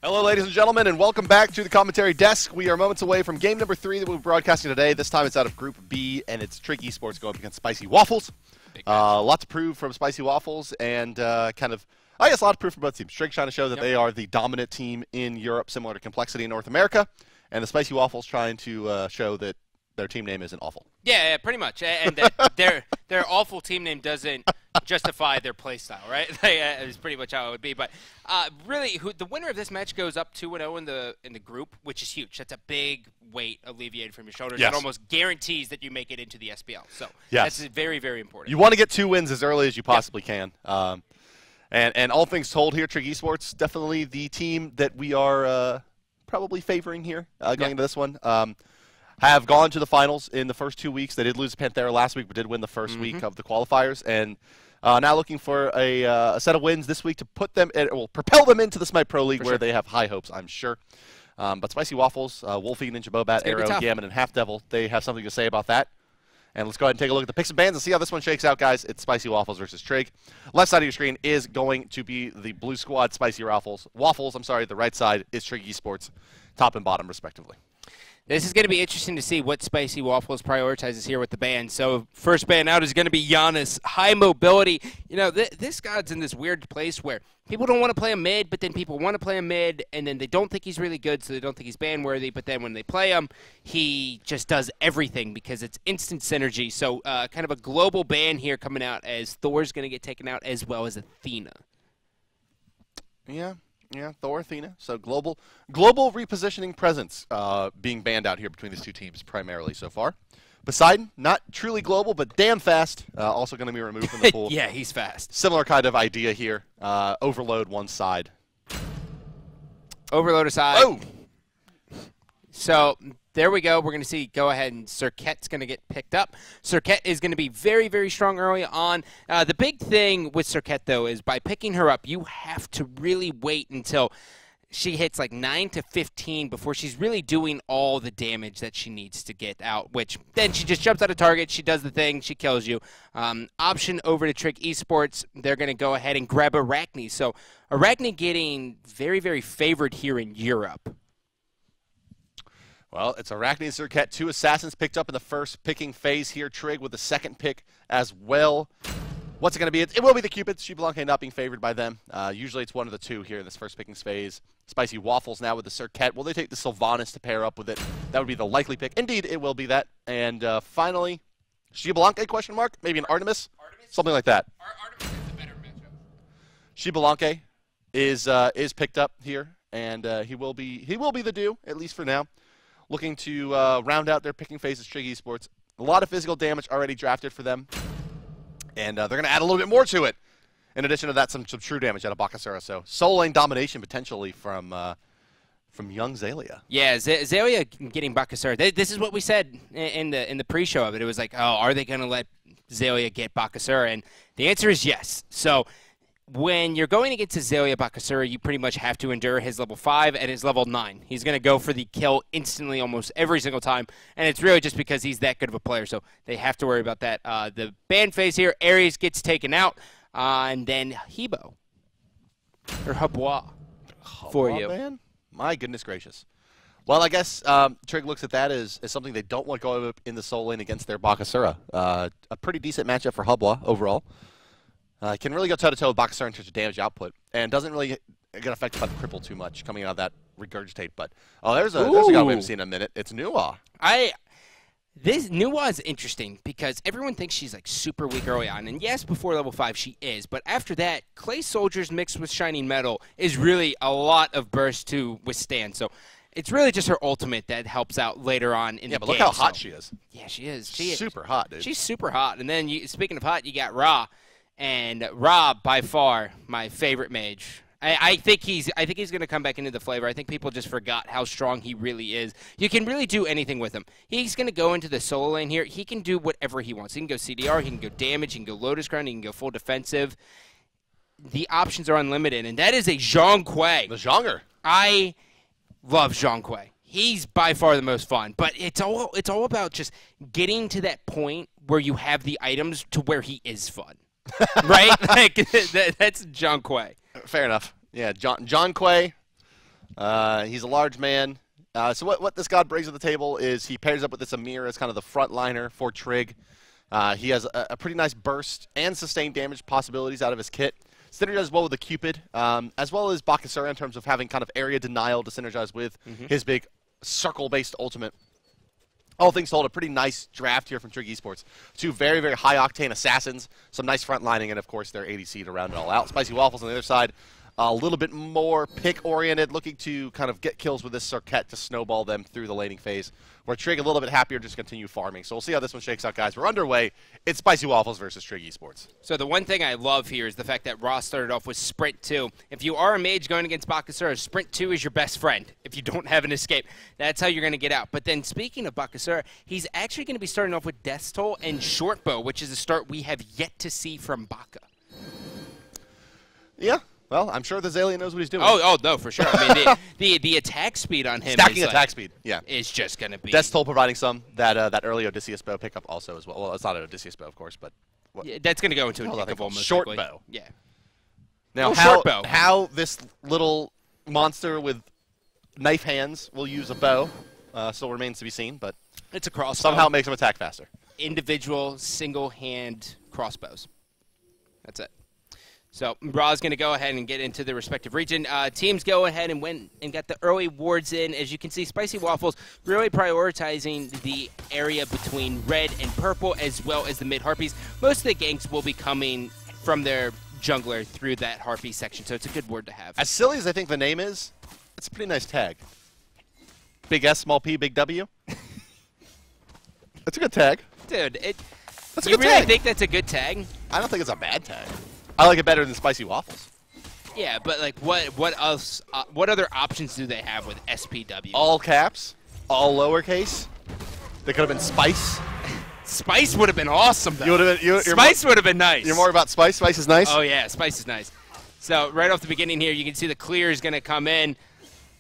Hello, ladies and gentlemen, and welcome back to the commentary desk. We are moments away from game number 3 that we'll be broadcasting today. This time it's out of Group B, and it's Trig Esports going up against Spicy Waffles. A lot to prove from Spicy Waffles, and I guess a lot to prove from both teams. Trig trying to show that they are the dominant team in Europe, similar to Complexity in North America, and the Spicy Waffles trying to show that their team name isn't awful. Yeah, pretty much. And their awful team name doesn't justify their play style, right? Is pretty much how it would be. But really, the winner of this match goes up 2-0 in the group, which is huge. That's a big weight alleviated from your shoulders. Yes. It almost guarantees that you make it into the SPL. So that's very, very important. You want to get 2 wins as early as you possibly can. And all things told here, Trig Esports, definitely the team that we are probably favoring here going into this one. Have gone to the finals in the first 2 weeks. They did lose Panthera last week, but did win the first week of the qualifiers. And now looking for a set of wins this week to put them propel them into the Smite Pro League, where they have high hopes, I'm sure. But Spicy Waffles, Wolfie, Ninja Bobat, Arrow, Gammon, and Half Devil, they have something to say about that. And let's go ahead and take a look at the picks and bans and see how this one shakes out, guys. It's Spicy Waffles versus Trig. Left side of your screen is going to be the blue squad, Spicy Waffles. The right side is Trig Esports, top and bottom, respectively. This is going to be interesting to see what Spicy Waffles prioritizes here with the ban. So first ban out is going to be Giannis. High mobility. You know, this guy's in this weird place where people don't want to play him mid, but then people want to play him mid, and then they don't think he's really good, so they don't think he's ban-worthy. But then when they play him, he just does everything because it's instant synergy. So kind of a global ban here coming out as Thor's going to get taken out as well as Athena. Yeah, Thor, Athena. So global repositioning presence being banned out here between these two teams primarily so far. Poseidon, not truly global, but damn fast. Also going to be removed from the pool. Yeah, he's fast. Similar kind of idea here. Overload one side. Overload aside. Oh! So there we go. We're going to see go ahead and Serket's going to get picked up. Serket is going to be very, very strong early on. The big thing with Serket, though, is by picking her up, you have to really wait until she hits like 9 to 15 before she's really doing all the damage that she needs to get out, which then she just jumps out of target, she does the thing, she kills you. Option over to Trig Esports, they're going to go ahead and grab Arachne. So Arachne getting very, very favored here in Europe. Well, it's Arachne and Serket, 2 assassins picked up in the first picking phase here. Trig with the second pick as well. What's it going to be? It will be the Cupids. Xiblanque not being favored by them. Usually it's one of the 2 here in this first picking phase. Spicy Waffles now with the Serket. Will they take the Sylvanas to pair up with it? That would be the likely pick. Indeed, it will be that. And finally, Xiblanque, question mark? Maybe an Artemis? Something like that. Artemis is the better matchup. Xiblanque is picked up here, and he will be the do, at least for now. Looking to round out their picking phases, Trig Esports. A lot of physical damage already drafted for them. And they're going to add a little bit more to it. In addition to that, some true damage out of Bakasura. So solo lane domination potentially from young Xaylia. Yeah, Xaylia getting Bakasura. This is what we said in the pre-show of it. It was like, oh, are they going to let Xaylia get Bakasura? And the answer is yes. So when you're going against Xaylia Bakasura, you pretty much have to endure his level 5 and his level 9. He's going to go for the kill instantly almost every single time, and it's really just because he's that good of a player, so they have to worry about that. The ban phase here, Ares gets taken out, and then Hebo, or Habois, for you. Man? My goodness gracious. Well, I guess Trig looks at that as something they don't want to go up in the soul lane against their Bakasura. A pretty decent matchup for Habois overall. Can really go toe-to-toe with Bakasura in terms of damage output, and doesn't really get affected by the cripple too much coming out of that regurgitate. But there's a guy we haven't seen in a minute. It's Nuwa. This Nuwa is interesting because everyone thinks she's like super weak early on, and yes, before level 5 she is, but after that, Clay Soldiers mixed with Shining Metal is really a lot of burst to withstand. So it's really just her ultimate that helps out later on in the game. Yeah, but look how hot she is. Yeah, she is. She is super hot, dude. She's super hot. And then speaking of hot, you got Ra. And Ra, by far, my favorite mage. I think he's going to come back into the flavor. I think people just forgot how strong he really is. You can really do anything with him. He's going to go into the solo lane here. He can do whatever he wants. He can go CDR, he can go damage, he can go Lotus Crown, he can go full defensive. The options are unlimited, and that is a Zhang Kuei. The Zhonger. I love Zhang Kuei. He's by far the most fun, but it's all about just getting to that point where you have the items to where he is fun. Right? Like, that's Zhang Kuei. Fair enough. Yeah, John Quay. He's a large man. So what this god brings to the table is he pairs up with this Amir as kind of the front liner for Trig. He has a pretty nice burst and sustained damage possibilities out of his kit. Synergizes well with the Cupid, as well as Bakasura in terms of having kind of area denial to synergize with his big circle-based ultimate. All things told, a pretty nice draft here from Trig Esports. Two very, very high-octane assassins, some nice front lining, and of course their ADC to round it all out. Spicy Waffles on the other side, a little bit more pick-oriented, looking to kind of get kills with this Circuit to snowball them through the laning phase, where Trig a little bit happier just continue farming. So we'll see how this one shakes out, guys. We're underway. It's Spicy Waffles versus Trig Esports. So the one thing I love here is the fact that Ross started off with Sprint 2. If you are a mage going against Bakasura, Sprint 2 is your best friend. If you don't have an escape, that's how you're going to get out. But then speaking of Bakasura, he's actually going to be starting off with Death's Toll and Short Bow, which is a start we have yet to see from Baka. Yeah. Well, I'm sure the Azalea knows what he's doing. Oh, no, for sure. I mean, the attack speed on him Stacking is attack speed, yeah. Is just going to be... Death's Toll providing some. That early Odysseus bow pickup also as well. Well, it's not an Odysseus bow, of course, but... Yeah, that's going to go into a tickable most short likely. bow. Yeah. Now, short bow. how this little monster with knife hands will use a bow still remains to be seen, but it's a crossbow. Somehow it makes him attack faster. Individual, single-hand crossbows. That's it. So Ra's going to go ahead and get into the respective region. Teams go ahead and went and got the early wards in. As you can see, Spicy Waffles really prioritizing the area between red and purple as well as the mid-harpies. Most of the ganks will be coming from their jungler through that harpy section, so it's a good word to have. As silly as I think the name is, it's a pretty nice tag. Big S, small p, big W. That's a good tag. Dude, that's a you good really tag. think that's a good tag? I don't think it's a bad tag. I like it better than Spicy Waffles. Yeah, but like what else? What other options do they have with SPW? All caps, all lowercase. They could have been Spice. Spice would have been awesome, though. You would have been. Spice would have been nice. You're more about Spice. Spice is nice. Oh yeah, Spice is nice. So right off the beginning here, you can see the clear is going to come in,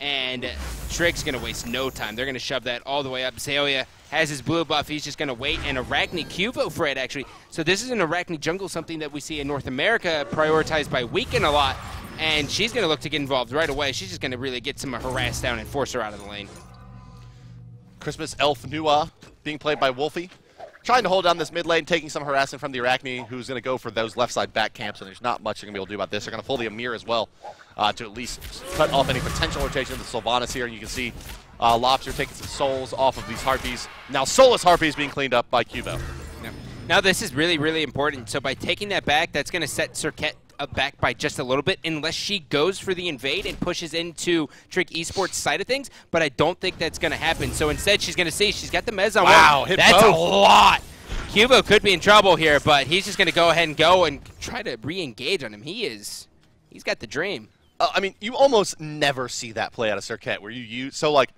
and Trig's going to waste no time. They're going to shove that all the way up. Zeolia has his blue buff. He's just going to wait. And Arachne Cuvo for it, actually. So this is an Arachne jungle, something that we see in North America prioritized by Weekend a lot. And she's going to look to get involved right away. She's just going to really get some harass down and force her out of the lane. Christmas Elf Nua being played by Wolfie. Trying to hold down this mid lane, taking some harassment from the Arachne, who's going to go for those left side back camps, and there's not much they're going to be able to do about this. They're going to pull the Amir as well to at least cut off any potential rotation of the Sylvanas here. And you can see Lobster taking some souls off of these Harpies. Now soulless Harpies being cleaned up by Cubo. Yeah. Now this is really, really important. So by taking that back, that's going to set Circuit back by just a little bit unless she goes for the invade and pushes into Trig Esports side of things, but I don't think that's going to happen. So instead she's going to see she's got the Mez on wow, one. That's both. A lot. Cubo could be in trouble here, but he's just going to go ahead and go and try to re-engage on him. He's got the dream. I mean, you almost never see that play out of Circuit where you use, so like,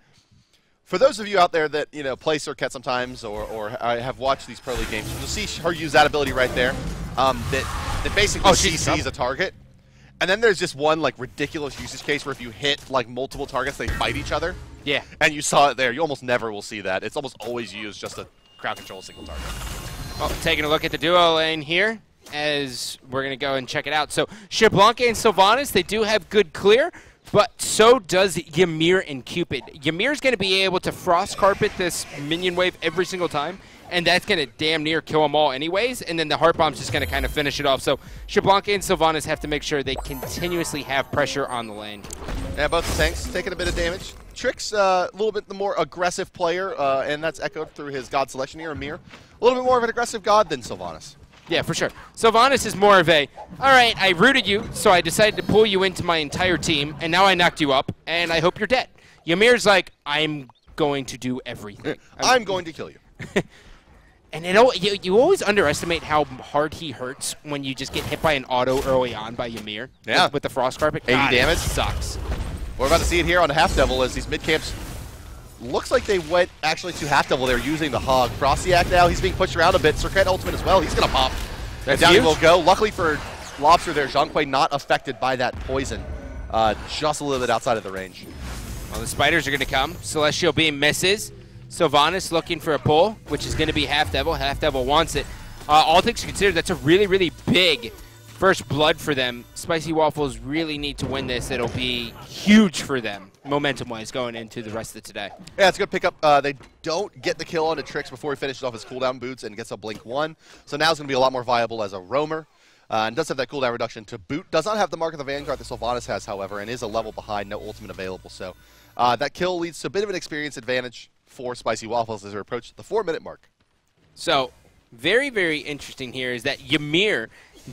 for those of you out there that, you know, play Circuit sometimes or have watched these pro league games, you'll see her use that ability right there. That basically CCs a target. And then there's just one like ridiculous usage case where if you hit like multiple targets, they fight each other. Yeah. And you saw it there. You almost never will see that. It's almost always used just to crowd control a single target. Well, taking a look at the duo lane here as we're going to go and check it out. So Shablanca and Sylvanas, they do have good clear. But so does Ymir and Cupid. Ymir's going to be able to frost carpet this minion wave every single time, and that's going to damn near kill them all anyways, and then the Heart Bomb's just going to kind of finish it off. So Shablanca and Sylvanas have to make sure they continuously have pressure on the lane. Yeah, both the tanks taking a bit of damage. Trig's a little bit the more aggressive player, and that's echoed through his god selection here, Ymir. A little bit more of an aggressive god than Sylvanas. Yeah, for sure. Sylvanas is more of a, all right, I rooted you, so I decided to pull you into my entire team, and now I knocked you up, and I hope you're dead. Ymir's like, I'm going to do everything. I'm going to kill you. And you always underestimate how hard he hurts when you just get hit by an auto early on by Ymir. Yeah. With the Frost Carpet. 80 damage. Sucks. We're about to see it here on the Half Devil as these mid camps. Looks like they went actually to Half Devil. They're using the Hog. Frostiac now, he's being pushed around a bit. Circuit ultimate as well. He's going to pop. And down he will go. Luckily for Lobster there, Zhonghui not affected by that poison. Just a little bit outside of the range. Well, the spiders are going to come. Celestial Beam misses. Sylvanas looking for a pull, which is going to be Half Devil. Half Devil wants it. All things considered, that's a really, really big first blood for them. Spicy Waffles really need to win this. It'll be huge for them, momentum-wise, going into the rest of today. Yeah, it's a good pickup. They don't get the kill onto Trix before he finishes off his cooldown boots and gets a blink 1. So now it's going to be a lot more viable as a roamer. And does have that cooldown reduction to boot. Does not have the Mark of the Vanguard that Sylvanas has, however, and is a level behind, no ultimate available. So that kill leads to a bit of an experience advantage for Spicy Waffles as they approach the 4-minute mark. So very, very interesting here is that Ymir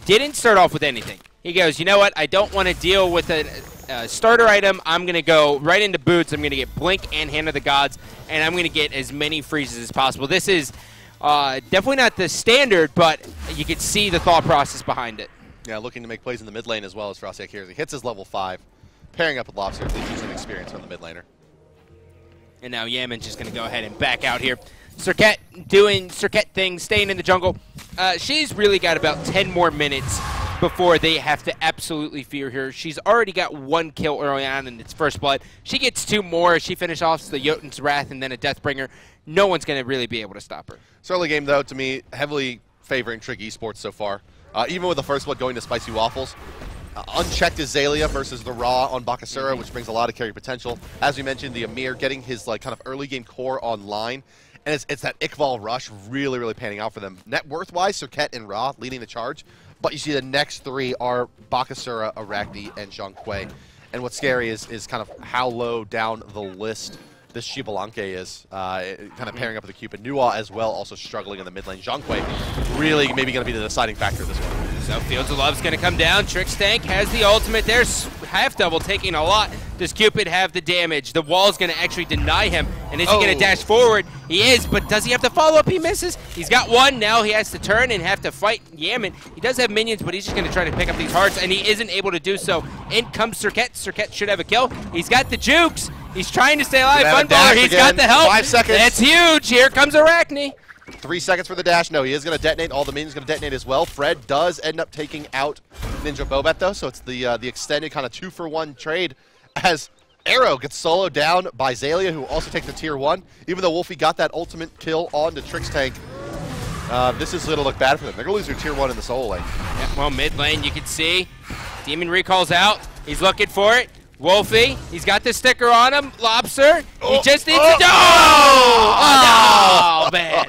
didn't start off with anything. He goes, you know what, I don't want to deal with a starter item. I'm going to go right into boots. I'm going to get Blink and Hand of the Gods, and I'm going to get as many freezes as possible. This is definitely not the standard, but you can see the thought process behind it. Yeah, looking to make plays in the mid lane as well as Frosty here. He hits his level 5, pairing up with Lobster, leaves some experience from the mid laner. And now Yaman's just going to go ahead and back out here. Serket doing Serket things, staying in the jungle. She's really got about 10 more minutes before they have to absolutely fear her. She's already got 1 kill early on in its first blood. She gets 2 more. She finishes off the Jotun's Wrath and then a Deathbringer. No one's going to really be able to stop her. This early game, though, to me, heavily favoring Trig Esports so far. Even with the first blood going to Spicy Waffles. Unchecked Azalea versus the Raw on Bakasura, which brings a lot of carry potential. As we mentioned, the Ymir getting his kind of early game core online. And it's that Iqbal rush really, really panning out for them. Net worth-wise, Serket and Ra leading the charge. But you see the next 3 are Bakasura, Arachne, and Zhang Kui. And what's scary is kind of how low down the list this Shibalanke is. Kind of pairing up with the Cupid. Nuwa as well, also struggling in the mid lane. Zhang Kui really maybe going to be the deciding factor of this one. So Fields of Love's going to come down. Trix Tank has the ultimate there. Half double taking a lot. Does Cupid have the damage? The wall's going to actually deny him. And is he going to dash forward? He is, but does he have to follow up? He misses. He's got 1. Now he has to turn and have to fight Yaman. He does have minions, but he's just going to try to pick up these hearts, and he isn't able to do so. In comes Serket. Serket should have a kill. He's got the jukes. He's trying to stay alive. Funballer, he's got the help. 5 seconds. That's huge. Here comes Arachne. 3 seconds for the dash. No, he is going to detonate. All the minions going to detonate as well. Fred does end up taking out Ninja Bobat, though, so it's the extended kind of 2-for-1 trade as Arrow gets soloed down by Zalia, who also takes the tier 1. Even though Wolfie got that ultimate kill on the Trix Tank, this is going to look bad for them. They're going to lose their tier 1 in the solo lane. Yeah, well, mid lane, you can see Demon Recall's out. He's looking for it. Wolfie, he's got the sticker on him. Lobster, he just needs to... Oh, man.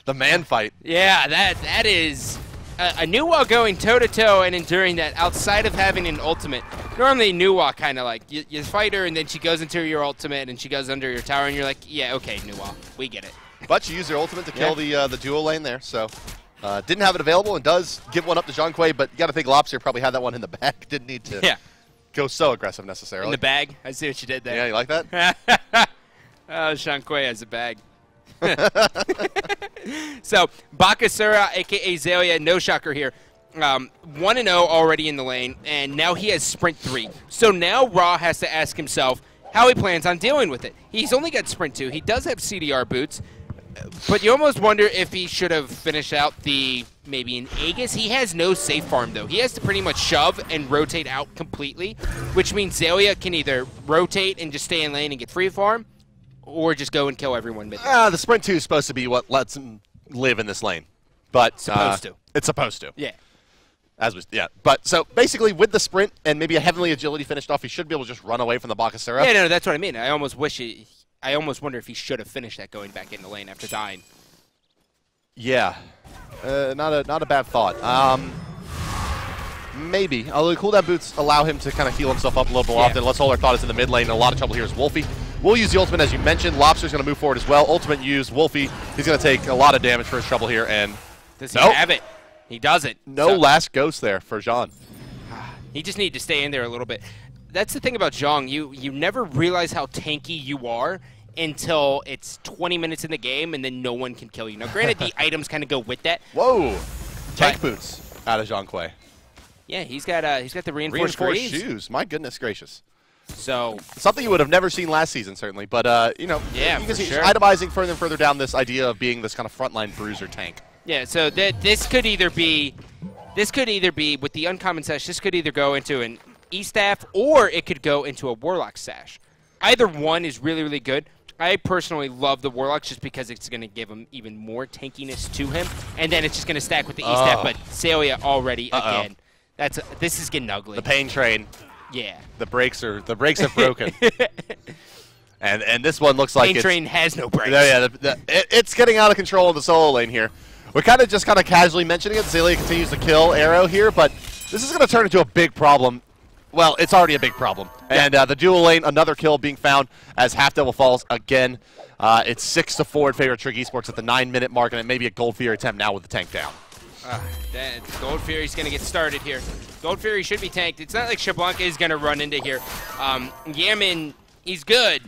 The man fight. Yeah, that is a Nuwa going toe-to-toe and enduring that outside of having an ultimate. Normally, Nuwa kind of like, you fight her, and then she goes into your ultimate, and she goes under your tower, and you're like, yeah, okay, Nuwa, we get it. But she used her ultimate to kill the duo lane there, so didn't have it available and does give one up to Zhang Kui, but you got to think Lobster probably had that one in the back. Didn't need to go so aggressive necessarily. In the bag? I see what you did there. Yeah, you like that? Oh, Zhang Kui has a bag. So, Bakasura, a.k.a. Zalia, no shocker here. 1-0 already in the lane, and now he has Sprint 3. So now Ra has to ask himself how he plans on dealing with it. He's only got Sprint 2. He does have CDR boots, but you almost wonder if he should have finished out maybe an Aegis. He has no safe farm, though. He has to pretty much shove and rotate out completely, which means Zalia can either rotate and just stay in lane and get free farm, or just go and kill everyone mid lane. The Sprint 2 is supposed to be what lets him live in this lane. But it's supposed to. It's supposed to. Yeah. But so basically with the sprint and maybe a heavenly agility finished off, he should be able to just run away from the Bakasura. Yeah, no, that's what I mean. I almost wonder if he should have finished that going back in the lane after dying. Yeah. Not a bad thought. Maybe. Although the cooldown boots allow him to kind of heal himself up a little more often. Let's hold our thought is in the mid lane, and a lot of trouble here is Wolfie. We'll use the ultimate, as you mentioned. Lobster's going to move forward as well. Ultimate used. Wolfie, he's going to take a lot of damage for his trouble here. And does he have it? He doesn't. No last ghost there for Zhang. He just needed to stay in there a little bit. That's the thing about Zhang. You never realize how tanky you are until it's 20 minutes in the game, and then no one can kill you. Now, granted, the items kind of go with that. Whoa. Tank boots out of Zhang Kui. Yeah, he's got the reinforced shoes. My goodness gracious. So something you would have never seen last season, certainly. But you can see itemizing further and further down this idea of being this kind of frontline bruiser tank. Yeah. So this could either be with the uncommon sash. This could either go into an E-staff or it could go into a warlock sash. Either one is really, really good. I personally love the Warlocks just because it's going to give him even more tankiness to him, and then it's just going to stack with the E-Step, but Zalia already, again, this is getting ugly. The pain train. Yeah. The brakes have broken. and this one looks like pain train has no brakes. Yeah, it's getting out of control in the solo lane here. We're kind of casually mentioning it. Zalia continues to kill Arrow here, but this is going to turn into a big problem. Well, it's already a big problem. And the dual lane, another kill being found as Half Devil falls again. It's 6-4 in favor of Trig Esports at the 9-minute mark, and it may be a Gold Fury attempt now with the tank down. Gold Fury's going to get started here. Gold Fury should be tanked. It's not like Shablanka is going to run into here. Yaman, he's good,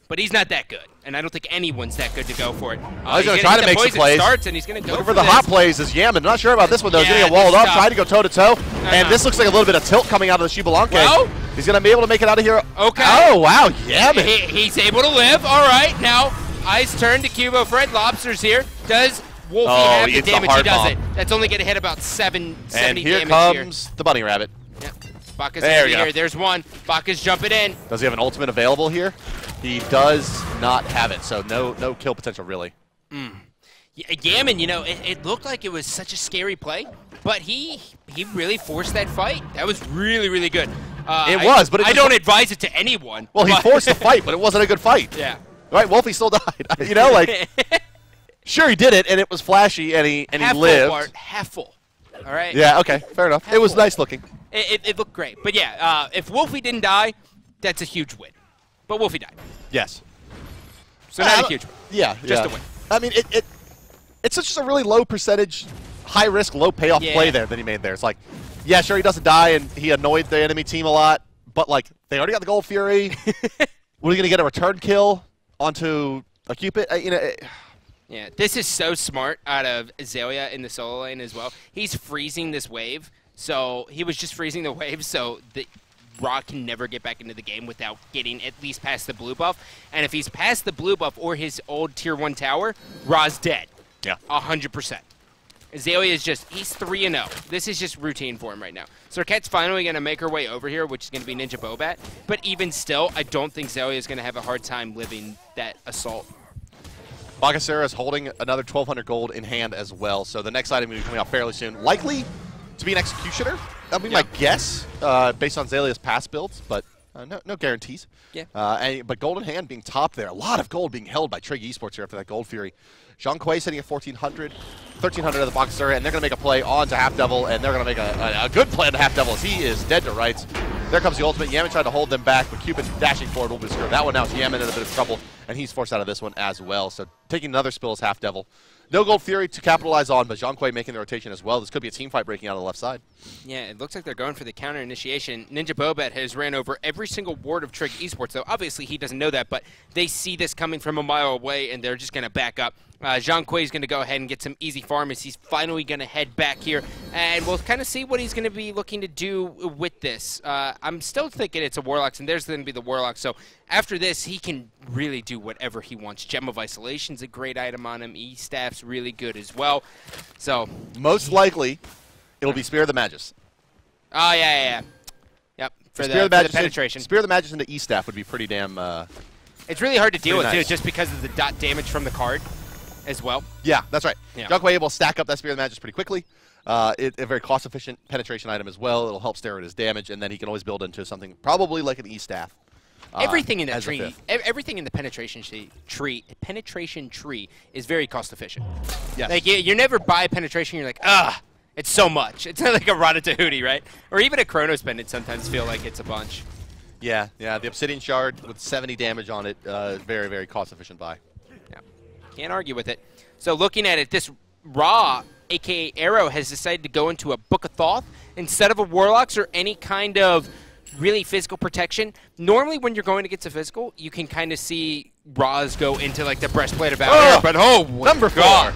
but he's not that good. And I don't think anyone's that good to go for it. He's going to try to make some plays. Starts and he's going to go looking for the hot plays is Yaman. Not sure about this one, though. He's going to get walled up, trying to go toe-to-toe. And this looks like a little bit of tilt coming out of the Shibalanke. Well, he's going to be able to make it out of here. Okay. Oh, wow, Yaman. He's able to live. All right, now eyes turn to Cubo Fred. Lobster's here. Does Wolfie have the damage? He doesn't. That's only going to hit about 70 and here damage comes the bunny rabbit. Yep. Baka's here. There's one. Baka's jumping in. Does he have an ultimate available here? He does not have it, so no kill potential, really. Yaman, you know, it looked like it was such a scary play, but he really forced that fight. That was really, really good. It was, but I don't advise it to anyone. Well, he forced the fight, but it wasn't a good fight. Yeah. Right, Wolfie still died. You know, like, sure he did it, and it was flashy, and he lived. Full, Bart, half full. All right. Yeah. Okay. Fair enough. It was nice looking. It looked great, but yeah, if Wolfie didn't die, that's a huge win. But Wolfie died. Yes. So not a huge win. Yeah. Just a win. I mean, it's just a really low percentage, high risk, low payoff play there that he made there. It's like, yeah, sure, he doesn't die, and he annoyed the enemy team a lot, but like they already got the Gold Fury. We're gonna get a return kill onto a Cupid. You know. Yeah, this is so smart out of Zalia in the solo lane as well. He's freezing this wave, so he was just freezing the wave, so the Ra can never get back into the game without getting at least past the blue buff. And if he's past the blue buff or his old tier 1 tower, Ra's dead. Yeah. 100%. Zalia is just, he's 3-0. This is just routine for him right now. Serket's finally going to make her way over here, which is going to be Ninja Bobat. But even still, I don't think Zalia is going to have a hard time living that assault. Bakasura is holding another 1,200 gold in hand as well, so the next item will be coming out fairly soon. Likely to be an Executioner. That would be my guess, based on Zalia's past builds, but no guarantees. Yeah. But gold in hand being top there. A lot of gold being held by Trig Esports here after that Gold Fury. Jean Quay sitting at 1,400, 1,300 of the Bakasura, and they're going to make a play on to Half Devil, and they're going to make a good play on to Half Devil as he is dead to rights. There comes the ultimate. Yaman tried to hold them back, but Cupid dashing forward will be screwed. That one now is Yaman in a bit of trouble, and he's forced out of this one as well. So taking another spill is Half Devil. No Gold Fury to capitalize on, but Jean Quay making the rotation as well. This could be a team fight breaking out on the left side. Yeah, it looks like they're going for the counter initiation. Ninja Bobat has ran over every single ward of Trig Esports, though obviously he doesn't know that, but they see this coming from a mile away, and they're just going to back up. Jean Quay is going to go ahead and get some easy farm as he's finally going to head back here, and we'll kind of see what he's going to be looking to do with this. I'm still thinking it's a Warlocks, and there's going to be the Warlocks, so after this, he can really do whatever he wants. Gem of Isolation's a great item on him. E-Staff's really good as well. So most likely, it'll be Spear of the Magus. Oh, yeah. Yep, for the penetration. Spear of the Magus into E-Staff would be pretty damn... it's really hard to deal with, too, just because of the dot damage from the card as well. Yeah, that's right. Yeah. Jean Quay able to stack up that Spear of the Magus pretty quickly. A very cost-efficient penetration item as well. It'll help steroid his damage, and then he can always build into something probably like an E-Staff. Everything in that tree, everything in the penetration tree is very cost efficient. Yes. Like you never buy penetration, you're like, it's so much. It's not like a Ratatouille, right? Or even a Chronos Pendant sometimes feel like it's a bunch. Yeah. The Obsidian Shard with 70 damage on it, very, very cost efficient buy. Yeah, can't argue with it. So looking at it, this Ra, aka Arrow, has decided to go into a Book of Thoth instead of a Warlocks or any kind of really physical protection. Normally when you're going to get to physical, you can kind of see Ra's go into like the breastplate of valor, but number 4.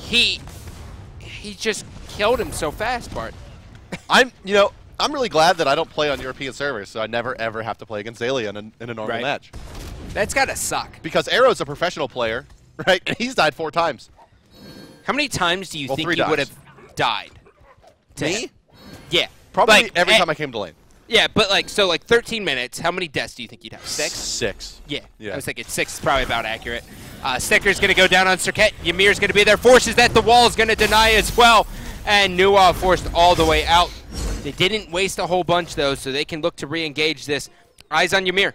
He just killed him so fast, Bart. I'm really glad that I don't play on European servers, so I never ever have to play against Zalia in a normal match. That's gotta suck. Because Arrow's a professional player, right? And he's died 4 times. How many times do you think he would have died? Me? Yeah. Probably every time I came to lane. Yeah, but like 13 minutes. How many deaths do you think you'd have? 6? 6. Yeah. Yeah. I was thinking 6 is probably about accurate. Sticker's going to go down on Cirquette. Ymir's going to be there. Forces that. The wall is going to deny as well. And Nuwa forced all the way out. They didn't waste a whole bunch, though, so they can look to re-engage this. Eyes on Ymir.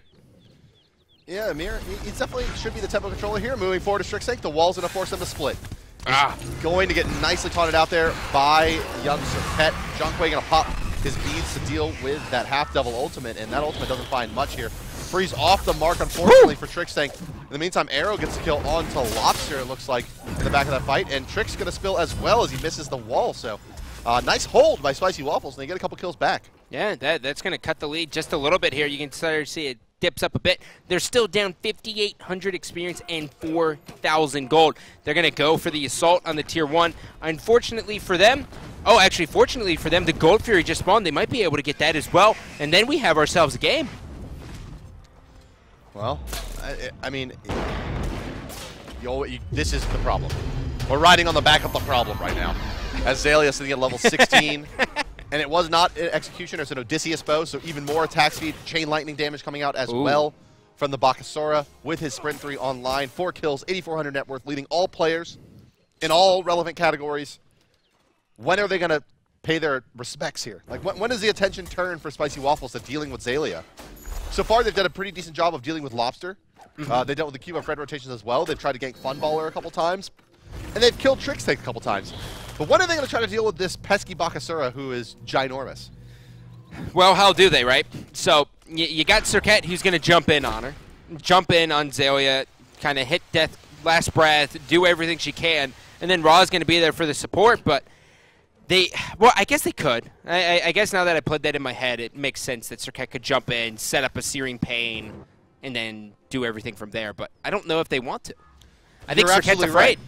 Yeah, Ymir, he definitely should be the tempo controller here. Moving forward to Strixtank, the wall's going to force them to split. Going to get nicely taunted out there by young Cirquette. Junkway going to pop his beads to deal with that half-double ultimate, and that ultimate doesn't find much here. Freeze off the mark, unfortunately, for Trixtank. In the meantime, Arrow gets the kill onto Lobster, it looks like, in the back of that fight, and Trick's going to spill as well as he misses the wall, so nice hold by Spicy Waffles, and they get a couple kills back. Yeah, that's going to cut the lead just a little bit here. You can start to see it dips up a bit. They're still down 5,800 experience and 4,000 gold. They're going to go for the assault on the Tier 1. Unfortunately for them, fortunately for them, the Gold Fury just spawned. They might be able to get that as well, and then we have ourselves a game. Well, I mean, this is the problem. We're riding on the back of the problem right now. Azalea sitting at level 16. And it was not an Executioner, it's an Odysseus bow, so even more attack speed, chain lightning damage coming out as well from the Bakasura with his Sprint 3 online. 4 kills, 8,400 net worth, leading all players in all relevant categories. When are they going to pay their respects here? Like, when does the attention turn for Spicy Waffles to dealing with Zalia? So far, they've done a pretty decent job of dealing with Lobster. They dealt with the Cube of Red rotations as well. They've tried to gank Funballer a couple times. And they've killed Trixtank a couple times. But when are they going to try to deal with this pesky Bakasura who is ginormous? Well, how do they, right? So you got Cirquette who's going to jump in on her. Jump in on Zalia, kind of hit death, last breath, do everything she can. And then Raw is going to be there for the support, but well, I guess they could. I guess now that I put that in my head, it makes sense that Cirquette could jump in, set up a Searing Pain, and then do everything from there. But I don't know if they want to. I think Cirquette's afraid. Right.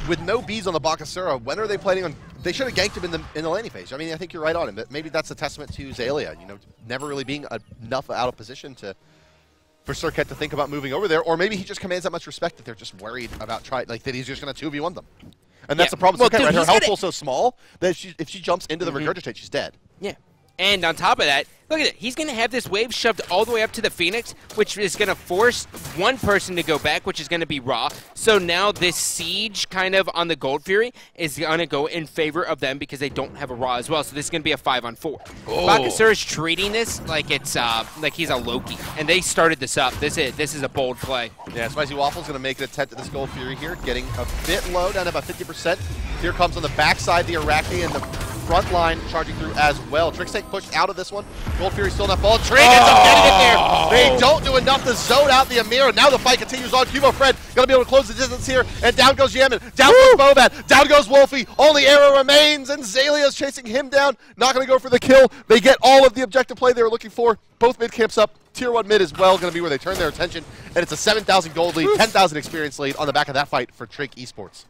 With no bees on the Bakasura, when are they planning on... They should have ganked him in the laning phase. I mean, I think you're right on him, but maybe that's a testament to Zalia, never really being enough out of position for Cirquette to think about moving over there, or maybe he just commands that much respect that they're just worried about that he's just going to 2v1 them. And that's the problem with Cirquette, right? Her health pool's so small that if she jumps into the Regurgitate, she's dead. Yeah. And on top of that, look at it. He's going to have this wave shoved all the way up to the Phoenix, which is going to force one person to go back, which is going to be Raw. So now this siege kind of on the Gold Fury is going to go in favor of them because they don't have a Raw as well. So this is going to be a 5-on-4. Bakasura is treating this like it's like he's a Loki, and they started this up. This is a bold play. Yeah, Spicy Waffle's going to make an attempt at this Gold Fury here, getting a bit low, down to about 50%. Here comes on the backside the Arachne and the front line charging through as well. Trixtank pushed out of this one. Gold Fury still not falling. Trig ends up getting it there. They don't do enough to zone out the Ymir. Now the fight continues on. Cubo Fred going to be able to close the distance here. And down goes Yemen. Down goes Bobat. Down goes Wolfie. Only Arrow remains. And Zalia's chasing him down. Not going to go for the kill. They get all of the objective play they were looking for. Both mid camps up. Tier 1 mid as well going to be where they turn their attention. And it's a 7,000 gold lead, 10,000 experience lead on the back of that fight for Trig Esports.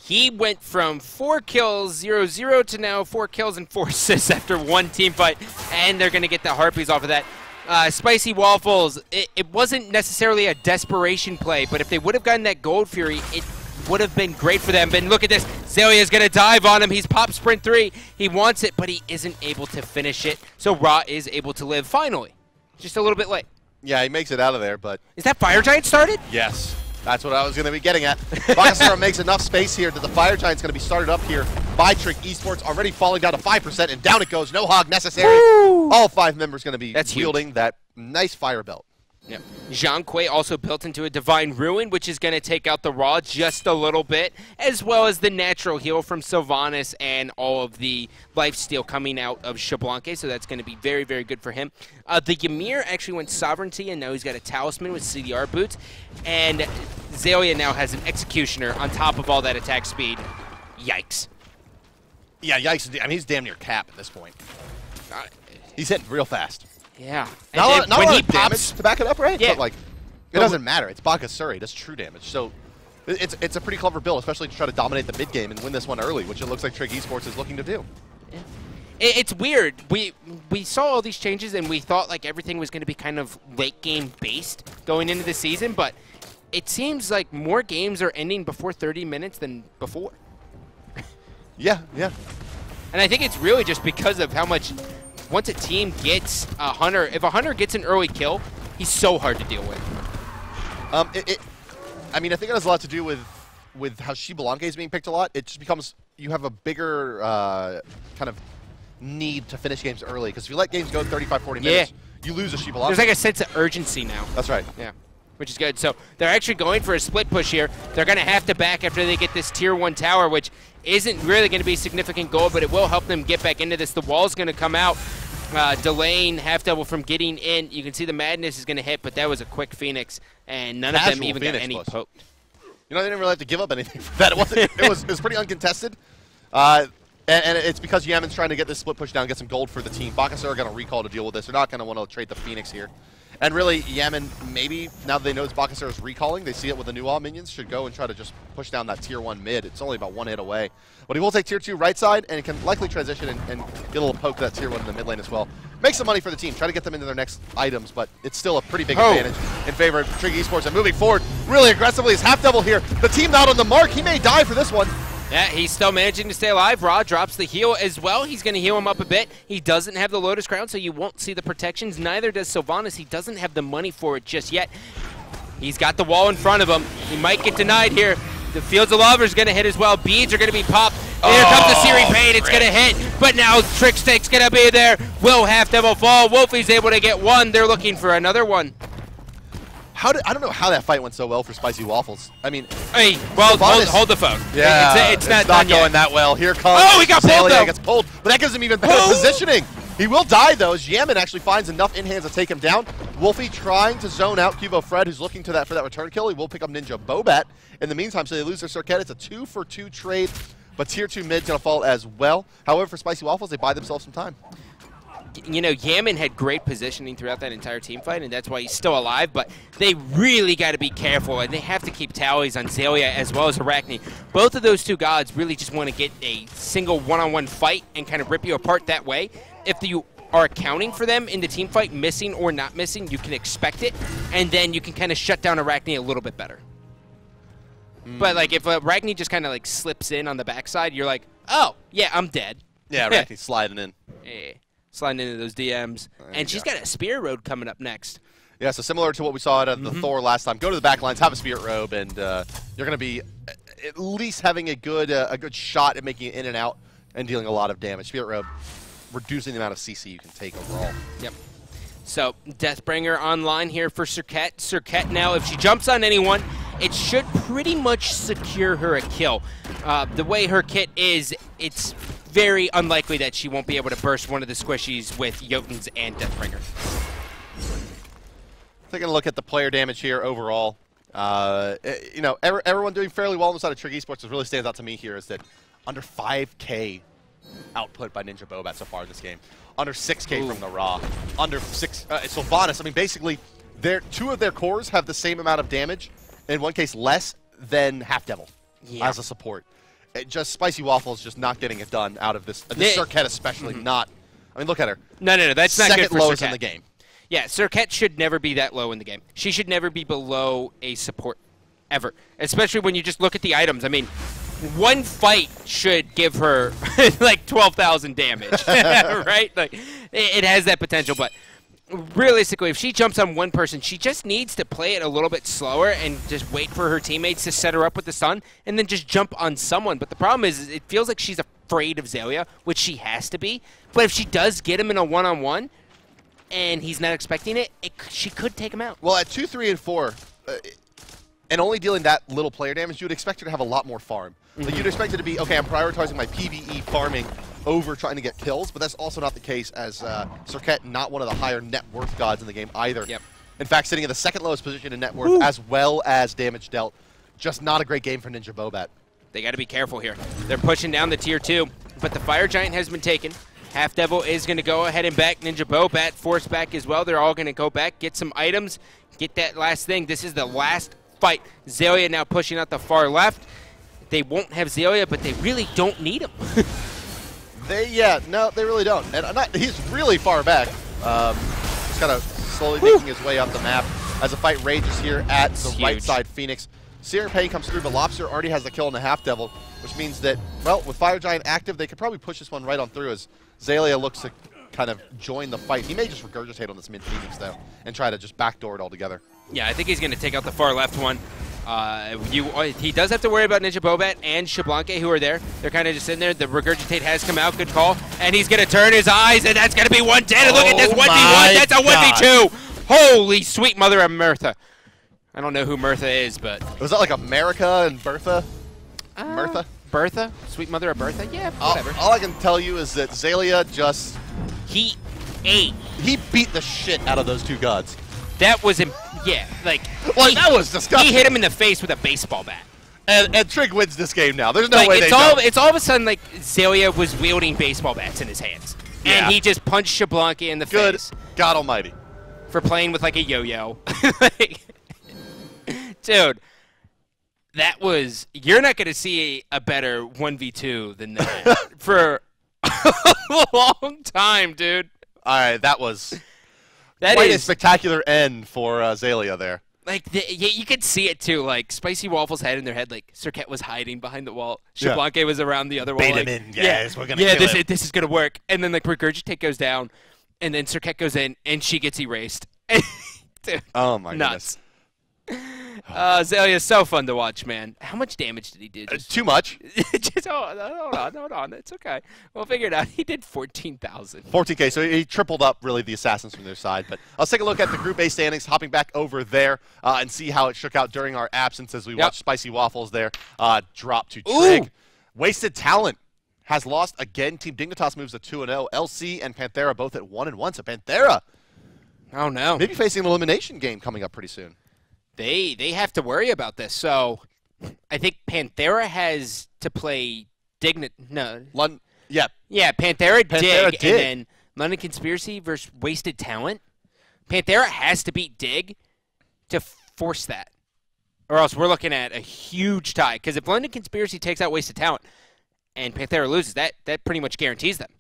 He went from 4 kills, 0-0 to now 4 kills and 4 assists after one team fight, and they're going to get the Harpies off of that. Spicy Waffles, it wasn't necessarily a desperation play, but if they would have gotten that Gold Fury, it would have been great for them. But look at this. Zalia's going to dive on him. He's popped Sprint 3. He wants it, but he isn't able to finish it. So Ra is able to live finally. Just a little bit late. Yeah, he makes it out of there, but... Is that Fire Giant started? Yes. That's what I was going to be getting at. Bakasura makes enough space here that the Fire Giant's going to be started up here by Trig Esports, already falling down to 5%, and down it goes. No hog necessary. Woo! All 5 members going to be wielding that nice fire belt. Yep. Zhang Kui also built into a Divine Ruin, which is going to take out the Raw just a little bit, as well as the natural heal from Sylvanas and all of the lifesteal coming out of Shablanque, so that's going to be very, very good for him. The Ymir actually went Sovereignty, and now he's got a Talisman with CDR boots, and Zalia now has an Executioner on top of all that attack speed. Yikes. Yeah, yikes. I mean, he's damn near cap at this point. He's hitting real fast. Yeah. Not when he pops to back it up, right? Yeah. But like, it doesn't matter. It's Bakasura. He does true damage. So it's a pretty clever build, especially to try to dominate the mid game and win this one early, which it looks like Trig Esports is looking to do. Yeah. It's weird. We saw all these changes and we thought like everything was going to be kind of late game based going into the season, but it seems like more games are ending before 30 minutes than before. Yeah. And I think it's really just because of how much once a team gets a Hunter, if a Hunter gets an early kill, he's so hard to deal with. I mean, I think it has a lot to do with how Xbalanque is being picked a lot. It just becomes, you have a bigger kind of need to finish games early, because if you let games go 35, 40 minutes, you lose a Xbalanque. There's like a sense of urgency now. That's right. Yeah, which is good. So they're actually going for a split push here. They're going to have to back after they get this tier 1 tower, which isn't really going to be significant gold, but it will help them get back into this. The wall's going to come out, delaying Half Devil from getting in. You can see the madness is going to hit, but that was a quick Phoenix, and none of them even got any poked. You know, they didn't really have to give up anything for that. It was pretty uncontested. And it's because Yemen's trying to get this split push down, get some gold for the team. Bakasur are going to recall to deal with this. They're not going to want to trade the Phoenix here. And really, Yemen, maybe now that they know Bakasur is recalling, they see it with the new all minions, should go and try to just push down that tier 1 mid. It's only about 1 hit away. But he will take tier 2 right side, and he can likely transition and get a little poke to that tier 1 in the mid lane as well. Make some money for the team, try to get them into their next items, but it's still a pretty big advantage in favor of Trig Esports. And moving forward really aggressively is Half Devil here. The team not on the mark. He may die for this one. Yeah, he's still managing to stay alive. Ra drops the heal as well. He's going to heal him up a bit. He doesn't have the Lotus Crown, so you won't see the protections. Neither does Sylvanas. He doesn't have the money for it just yet. He's got the wall in front of him. He might get denied here. The Fields of Lava is going to hit as well. Beads are going to be popped. Here comes the Siri Pain. It's going to hit, but now Trickstick's going to be there. Will Half Devil fall? Wolfie's able to get one. They're looking for another one. I don't know how that fight went so well for Spicy Waffles. I mean, hey, well, hold the phone. Yeah, it's not going yet. that well. Here comes. Oh, he got pulled though. Gets pulled, but that gives him even better positioning. He will die though, as Yemen actually finds enough in hands to take him down. Wolfie trying to zone out Cubo Fred, who's looking to for that return kill. He will pick up Ninja Bobat in the meantime, so they lose their Circuit. It's a 2-for-2 trade, but tier 2 mid's gonna fall as well. However, for Spicy Waffles, they buy themselves some time. You know, Yemen had great positioning throughout that entire team fight, and that's why he's still alive, but they really got to be careful, and they have to keep tallies on Xayah as well as Arachne. Both of those two gods really just want to get a single one-on-one fight and kind of rip you apart that way. If you are accounting for them in the team fight, missing or not missing, you can expect it, and then you can kind of shut down Arachne a little bit better. But, like, if Arachne just kind of, like, slips in on the backside, you're like, oh, yeah, I'm dead. Yeah, Arachne's sliding in. Yeah. Sliding into those DMs. And she's got a Spirit Road coming up next. Yeah, so similar to what we saw at the Thor last time. Go to the back lines, have a Spirit Robe, and you're going to be at least having a good shot at making it in and out and dealing a lot of damage. Spirit Robe, reducing the amount of CC you can take overall. Yep. So, Deathbringer online here for Circuit. Circuit now, if she jumps on anyone, it should pretty much secure her a kill. The way her kit is, it's very unlikely that she won't be able to burst one of the squishies with Jotuns and Deathbringer. Taking a look at the player damage here overall. You know, everyone doing fairly well on the side of Trig Esports. What really stands out to me here is that under 5K output by Ninja Bobat so far in this game. Under 6K from the Ra. Under 6. Sylvanas, I mean, basically, two of their cores have the same amount of damage, in one case less than Half Devil as a support. Just Spicy Waffles just not getting it done out of this. This Circuit especially not. I mean, look at her. No, that's not good for second lowest Circuit in the game. Yeah, Circuit should never be that low in the game. She should never be below a support, ever. Especially when you just look at the items. I mean, one fight should give her like 12,000 damage, right? Like, it has that potential, but realistically, if she jumps on one person, she just needs to play it a little bit slower and just wait for her teammates to set her up with the stun and then just jump on someone. But the problem is it feels like she's afraid of Xayah, which she has to be. But if she does get him in a one-on-one and he's not expecting it, she could take him out. Well, at 2, 3, and 4, and only dealing that little player damage, you would expect her to have a lot more farm. Like, you'd expect it to be, okay, I'm prioritizing my PvE farming over trying to get kills, but that's also not the case, as Circuit not one of the higher net worth gods in the game either. Yep. In fact, sitting in the second lowest position in net worth as well as damage dealt. Just not a great game for Ninja Bobat. They got to be careful here. They're pushing down the tier 2, but the Fire Giant has been taken. Half Devil is going to go ahead and back. Ninja Bobat forced back as well. They're all going to go back, get some items, get that last thing. This is the last fight. Xayah now pushing out the far left. They won't have Xayah, but they really don't need him. No, they really don't. And he's really far back. Just kind of slowly making his way up the map as the fight rages here at the right side Phoenix. Seer Pain comes through, but Lobster already has the kill on the Half Devil, which means that, well, with Fire Giant active, they could probably push this one right on through as Xayah looks to kind of join the fight. He may just regurgitate on this mid Phoenix, though, and try to just backdoor it altogether. Yeah, I think he's going to take out the far left one. He does have to worry about Ninja Bobat and Shablanke, who are there. They're kind of just sitting there. The regurgitate has come out. Good call. And he's going to turn his eyes, and that's going to be 110. And look at this 1v1. That's a 1v2. Holy sweet mother of Mirtha. I don't know who Mirtha is, but... Was that like America and Bertha? Mirtha? Bertha? Sweet mother of Bertha? Yeah, whatever. All I can tell you is that Xaylia just... He ate. He beat the shit out of those two gods. That was... Yeah, like... Well, that was disgusting. He hit him in the face with a baseball bat. And Trig wins this game now. There's no like, way it's all of a sudden like Xaylia was wielding baseball bats in his hands. Yeah. And he just punched Shablanke in the face. God almighty. For playing with like a yo-yo. Like, dude, that was... You're not going to see a better 1v2 than that for a long time, dude. All right, that was quite a spectacular end for Xaylia there. Like, you could see it, too. Like, Spicy Waffles had in their head, like, Serket was hiding behind the wall. Shablanke was around the other wall. Bait like, him in, guys. We're going to kill him. This is going to work. And then, like, Regurgitate goes down, and then Serket goes in, and she gets erased. Dude, oh, my nuts. goodness. Xaylia is so fun to watch, man. How much damage did he do? Too much. Just, hold on. It's okay. We'll figure it out. He did 14,000. 14K, so he tripled up, really, the assassins from their side. But let's take a look at the Group A standings, hopping back over there and see how it shook out during our absence as we watched Spicy Waffles there drop to Trig. Wasted Talent has lost again. Team Dignitas moves to 2-0. LC and Panthera both at 1-1. So Panthera, oh no, maybe facing an elimination game coming up pretty soon. They have to worry about this. So I think Panthera has to play Yeah, Panthera Dig, and then London Conspiracy versus Wasted Talent. Panthera has to beat Dig to force that, or else we're looking at a huge tie. Because if London Conspiracy takes out Wasted Talent and Panthera loses, that pretty much guarantees them.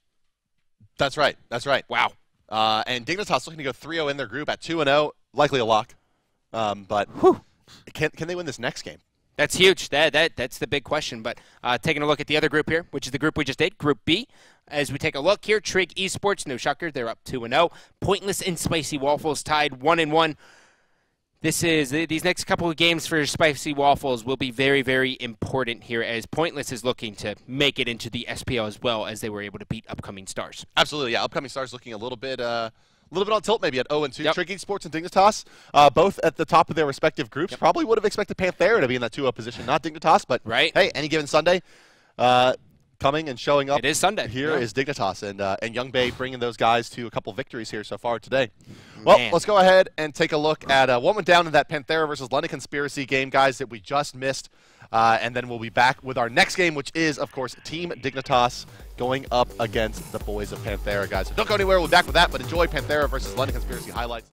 That's right. That's right. Wow. And Dignitas looking to go 3-0 in their group at 2-0, likely a lock. But can they win this next game? That's huge. That's the big question. But taking a look at the other group here, which is the group we just did, Group B. As we take a look here, Trig Esports, no shocker, they're up 2-0. Pointless and Spicy Waffles tied 1-1. These next couple of games for Spicy Waffles will be very, very important here, as Pointless is looking to make it into the SPL as well, as they were able to beat Upcoming Stars. Absolutely, yeah. Upcoming Stars looking a little bit on tilt, maybe at 0-2. Trig Esports and Dignitas, both at the top of their respective groups. Probably would have expected Panthera to be in that 2-0 position, not Dignitas. But hey, any given Sunday, coming and showing up. It is Sunday. Here is Dignitas, and Young Bay bringing those guys to a couple victories here so far today. Well, let's go ahead and take a look at what went down in that Panthera versus London Conspiracy game, guys, that we just missed. And then we'll be back with our next game, which is, of course, Team Dignitas going up against the boys of Panthera, guys. So don't go anywhere. We'll be back with that, but enjoy Panthera versus London Conspiracy highlights.